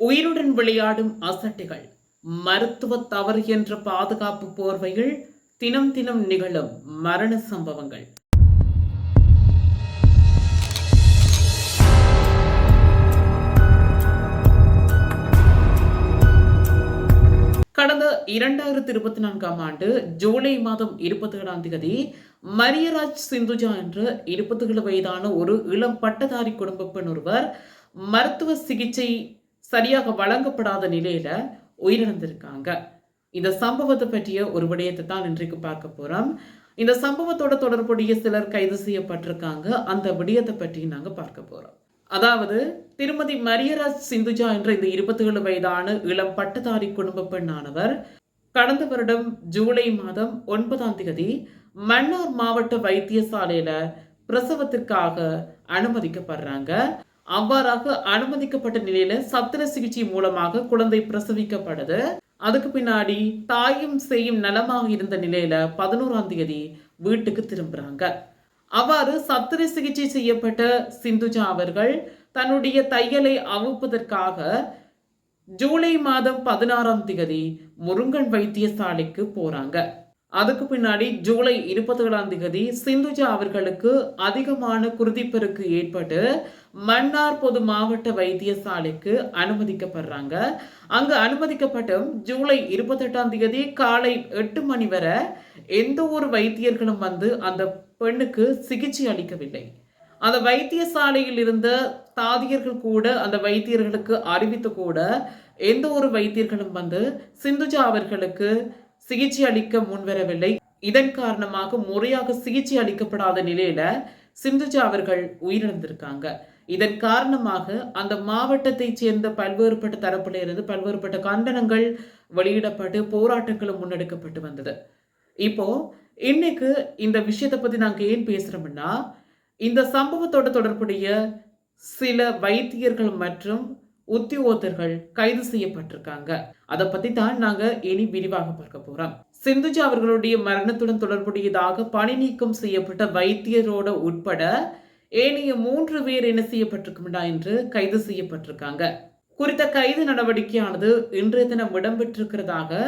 உயிருடன் விளையாடும் அசட்டுகள், மருத்துவ தவறு என்ற பாதுகாப்பு போர்வையில் தினம் தினம் நிகழும் மரண சம்பவங்கள். கடந்த 2024ஆம் ஆண்டு ஜூலை மாதம் 27ஆம் தேதி மரியராஜ் சிந்துஜா என்ற 27 வயதான ஒரு இளம் பட்டதாரி குடும்ப பெண் ஒருவர் மருத்துவ சிகிச்சை சரியாக வழங்கப்படாத நிலையில உயிரிழந்திருக்காங்க. இந்த சம்பவத்தை பற்றிய ஒரு விடயத்தை தான் இன்றைக்கு பார்க்க போறோம். இந்த சம்பவத்தோட தொடர்புடைய சிலர் கைது செய்யப்பட்டிருக்காங்க. அந்த விடயத்தை பற்றி நாங்க பார்க்க போறோம். அதாவது திருமதி மரியராஜ் சிந்துஜா என்ற இந்த 27 வயதான இளம் பட்டதாரி குடும்ப பெண்ணானவர் கடந்த வருடம் ஜூலை மாதம் 9ஆம் தேதி மன்னார் மாவட்ட வைத்தியசாலையில பிரசவத்திற்காக அனுமதிக்கப்படுறாங்க. அவ்வாறாக அனுமதிக்கப்பட்ட நிலையில சத்திர சிகிச்சை மூலமாக குழந்தை பிரசவிக்கப்படுது. அதுக்கு பின்னாடி தாயும் சேயும் நலமாக இருந்த நிலையில 11ஆம் தேதி வீட்டுக்கு திரும்புறாங்க. அவ்வாறு சத்திர சிகிச்சை செய்யப்பட்ட சிந்துஜா அவர்கள் தன்னுடைய தையலை அவுப்பதற்காக ஜூலை மாதம் 16ஆம் தேதி முருங்கன் வைத்தியசாலைக்கு போறாங்க. அதுக்கு பின்னாடி ஜூலை 27ஆம் தேதி சிந்துஜா அவர்களுக்கு அதிகமான குருதிப்பெருக்கு ஏற்பட்டு மன்னார் பொது மாவட்ட வைத்தியசாலைக்கு அனுமதிக்கப்படுறாங்க. அங்கு அனுமதிக்கப்பட்டும் ஜூலை 28ஆம் தேதி காலை 8 மணி வரை எந்த ஒரு வைத்தியர்களும் வந்து அந்த பெண்ணுக்கு சிகிச்சை அளிக்கவில்லை. அந்த வைத்தியசாலையில் இருந்த தாதியர்கள் கூட அந்த வைத்தியர்களுக்கு அறிவித்து கூட எந்த ஒரு வைத்தியர்களும் வந்து சிந்துஜா அவர்களுக்கு சிகிச்சை அளிக்க முன்வரவில்லை. இதன் காரணமாக முறையாக சிகிச்சை அளிக்கப்படாத நிலையில சிந்துஜா அவர்கள் உயிரிழந்திருக்காங்க. இதன் காரணமாக அந்த மாவட்டத்தைச் சேர்ந்த பல்வேறுபட்ட தரப்பில் இருந்து பல்வேறுபட்ட கண்டனங்கள் வெளியிடப்பட்டு போராட்டங்களும் முன்னெடுக்கப்பட்டு வந்தது. இப்போ இன்னைக்கு இந்த விஷயத்தை பத்தி நாங்க ஏன் பேசுறோம்னா, இந்த சம்பவத்தோட தொடர்புடைய சில வைத்தியர்கள் மற்றும் உத்தியோகத்தர்கள் கைது செய்யப்பட்டிருக்காங்க. அதை பத்தி தான் நாங்க இனி விரிவாக பார்க்க போறோம். சிந்துஜா அவர்களுடைய மரணத்துடன் தொடர்புடையதாக பணி நீக்கம் செய்யப்பட்ட வைத்தியரோட உட்பட ஏனைய 3 பேர் என்ன செய்யப்பட்டிருக்கும்டா என்று கைது செய்யப்பட்டிருக்காங்க. குறித்த கைது நடவடிக்கையானது இன்றைய தினம் இடம்பெற்றிருக்கிறதாக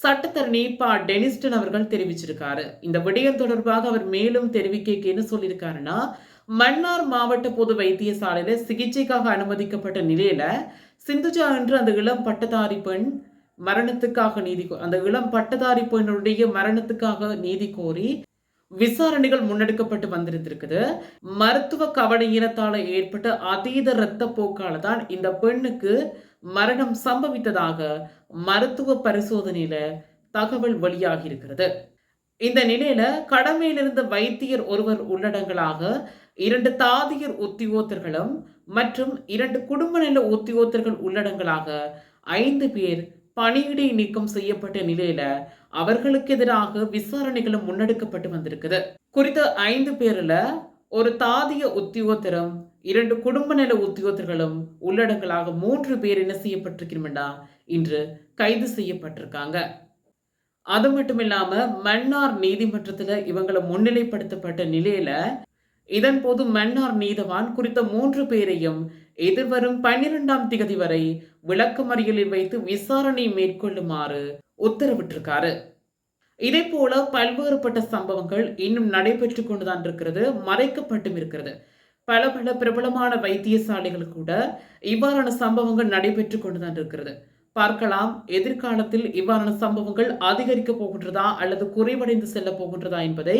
சட்டத்தரணி பா டெனிஸ்டன் அவர்கள் தெரிவிச்சிருக்காரு. இந்த விடயம் தொடர்பாக அவர் மேலும் தெரிவிக்க என்ன சொல்லியிருக்காருன்னா, மன்னார் மாவட்ட பொது வைத்தியசாலையில சிகிச்சைக்காக அனுமதிக்கப்பட்ட நிலையில சிந்துஜா என்ற அந்த இளம் பட்டதாரி பெண் மரணத்துக்காக அந்த இளம் பட்டதாரி பெண்ணுடைய மரணத்துக்காக நீதி கோரி விசாரணைகள் முன்னெடுக்கப்பட்டு வந்திருந்திருக்குது. மருத்துவ கவலையினத்தால ஏற்பட்ட அதீத இரத்த போக்கால தான் இந்த பெண்ணுக்கு மரணம் சம்பவித்ததாக மருத்துவ பரிசோதனையில தகவல் வெளியாகி இருக்கிறது. இந்த நிலையில கடமையில் இருந்த வைத்தியர் ஒருவர் உள்ளடங்கலாக 2 தாதியர் உத்தியோகத்தர்களும் மற்றும் 2 குடும்ப நல உத்தியோகத்தர்கள் உள்ளடங்கலாக 5 பேர் பணியிடை நீக்கம் செய்யப்பட்ட நிலையில அவர்களுக்கு எதிராக விசாரணைகளும் முன்னெடுக்கப்பட்டு வந்திருக்குது. குறித்த 5 பேர்ல ஒரு தாதிய உத்தியோகத்தரும் 2 குடும்ப நல உத்தியோகத்தர்களும் உள்ளடங்கலாக 3 பேர் என்ன செய்யப்பட்டிருக்கிறா இன்று கைது செய்யப்பட்டிருக்காங்க. அது மட்டும் இல்லாம மன்னார் நீதிமன்றத்துல இவங்களை முன்னிலைப்படுத்தப்பட்ட நிலையில இதன் போது மன்னார் நீதவான் குறித்த 3 பேரையும் எதிர்வரும் 12ஆம் தேதி வரை விளக்கமறியலில் வைத்து விசாரணை மேற்கொள்ளுமாறு உத்தரவிட்டிருக்காரு. இதே போல பல்வேறுபட்ட சம்பவங்கள் இன்னும் நடைபெற்று கொண்டுதான் இருக்கிறது, மறைக்கப்பட்டும் இருக்கிறது. பல பிரபலமான வைத்தியசாலைகள் கூட இவ்வாறான சம்பவங்கள் நடைபெற்று கொண்டுதான் இருக்கிறது. பார்க்கலாம் எதிர்காலத்தில் இவ்வாறான சம்பவங்கள் அதிகரிக்க போகின்றதா அல்லது குறைவடைந்து செல்ல போகின்றதா என்பதை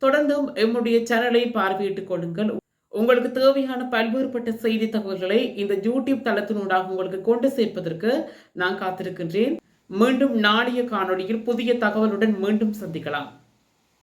தொடர்ந்தும் எம்முடைய சேனலை பார்வையிட்டுக் கொள்ளுங்கள். உங்களுக்கு தேவையான பல்வேறுபட்ட செய்தி தகவல்களை இந்த யூடியூப் தளத்தினூடாக உங்களுக்கு கொண்டு சேர்ப்பதற்கு நான் காத்திருக்கின்றேன். மீண்டும் நாளைய காணொளியில் புதிய தகவலுடன் மீண்டும் சந்திக்கலாம்.